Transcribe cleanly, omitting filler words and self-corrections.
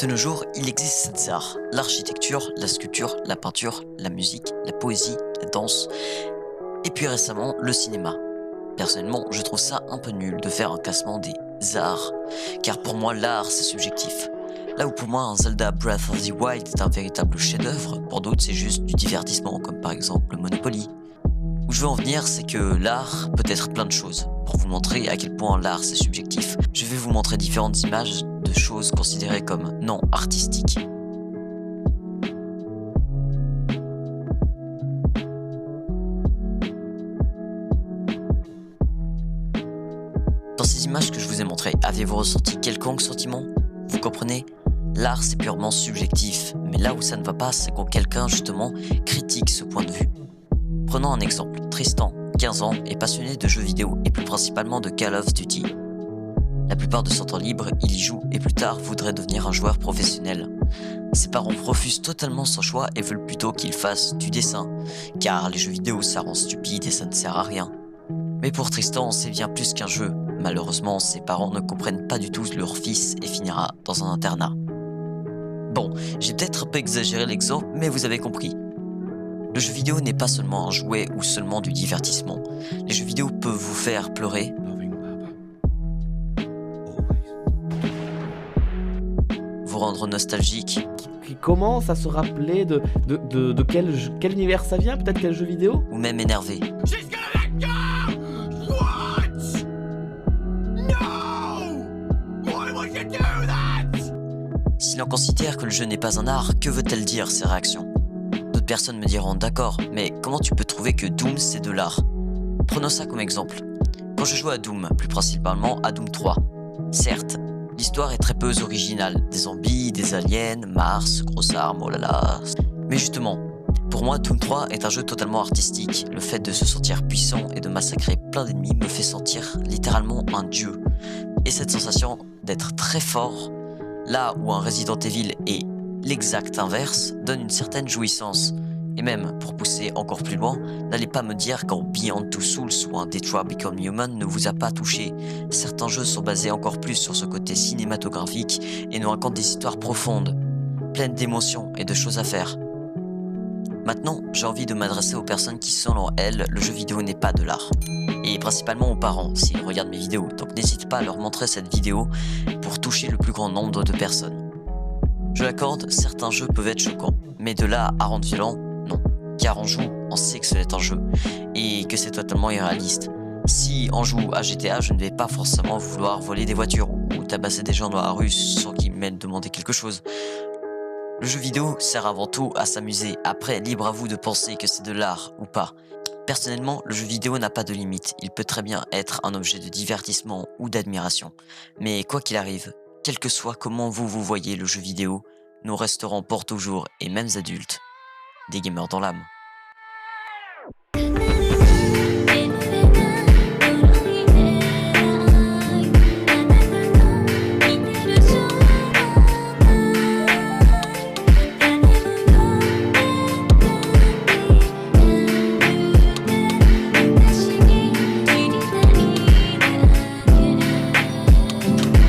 De nos jours, il existe 7 arts: l'architecture, la sculpture, la peinture, la musique, la poésie, la danse, et puis récemment, le cinéma. Personnellement, je trouve ça un peu nul de faire un classement des arts, car pour moi, l'art, c'est subjectif. Là où pour moi, un Zelda Breath of the Wild est un véritable chef-d'œuvre, pour d'autres, c'est juste du divertissement, comme par exemple Monopoly. Où je veux en venir, c'est que l'art peut être plein de choses. Pour vous montrer à quel point l'art c'est subjectif, je vais vous montrer différentes images de choses considérées comme non artistiques. Dans ces images que je vous ai montrées, avez-vous ressenti quelconque sentiment? Vous comprenez? L'art c'est purement subjectif, mais là où ça ne va pas, c'est quand quelqu'un justement critique ce point de vue. Prenons un exemple, Tristan, 15 ans, est passionné de jeux vidéo et plus principalement de Call of Duty. La plupart de son temps libre, il y joue et plus tard voudrait devenir un joueur professionnel. Ses parents refusent totalement son choix et veulent plutôt qu'il fasse du dessin, car les jeux vidéo ça rend stupide et ça ne sert à rien. Mais pour Tristan, c'est bien plus qu'un jeu. Malheureusement, ses parents ne comprennent pas du tout leur fils et finira dans un internat. Bon, j'ai peut-être un peu exagéré l'exemple, mais vous avez compris. Le jeu vidéo n'est pas seulement un jouet ou seulement du divertissement. Les jeux vidéo peuvent vous faire pleurer, vous rendre nostalgique, Qui commence à se rappeler de quel univers ça vient, peut-être quel jeu vidéo. ou même énerver. She's gonna let go! What? No! Why would you do that? Si l'on considère que le jeu n'est pas un art, que veut-elle dire ces réactions? D'autres personnes me diront d'accord, mais comment tu peux trouver que Doom c'est de l'art? Prenons ça comme exemple. Quand je joue à Doom, plus principalement à Doom 3, certes, l'histoire est très peu originale, des zombies, des aliens, Mars, grosse arme, oh là là. Mais justement, pour moi Doom 3 est un jeu totalement artistique. Le fait de se sentir puissant et de massacrer plein d'ennemis me fait sentir littéralement un dieu. Et cette sensation d'être très fort, là où un Resident Evil est l'exact inverse, donne une certaine jouissance. Et même, pour pousser encore plus loin, n'allez pas me dire qu'un Beyond Two Souls ou un Detroit Become Human ne vous a pas touché. Certains jeux sont basés encore plus sur ce côté cinématographique et nous racontent des histoires profondes, pleines d'émotions et de choses à faire. Maintenant, j'ai envie de m'adresser aux personnes qui, selon elles, le jeu vidéo n'est pas de l'art. Et principalement aux parents, s'ils regardent mes vidéos. Donc n'hésite pas à leur montrer cette vidéo pour toucher le plus grand nombre de personnes. Je l'accorde, certains jeux peuvent être choquants, mais de là à rendre violent, non. Car on joue, on sait que c'est un jeu, et que c'est totalement irréaliste. Si on joue à GTA, je ne vais pas forcément vouloir voler des voitures, ou tabasser des gens dans la rue sans qu'ils m'aient demandé quelque chose. Le jeu vidéo sert avant tout à s'amuser, après libre à vous de penser que c'est de l'art ou pas. Personnellement, le jeu vidéo n'a pas de limite, il peut très bien être un objet de divertissement ou d'admiration. Mais quoi qu'il arrive, quel que soit comment vous voyez le jeu vidéo, nous resterons pour toujours, et mêmes adultes, des gamers dans l'âme.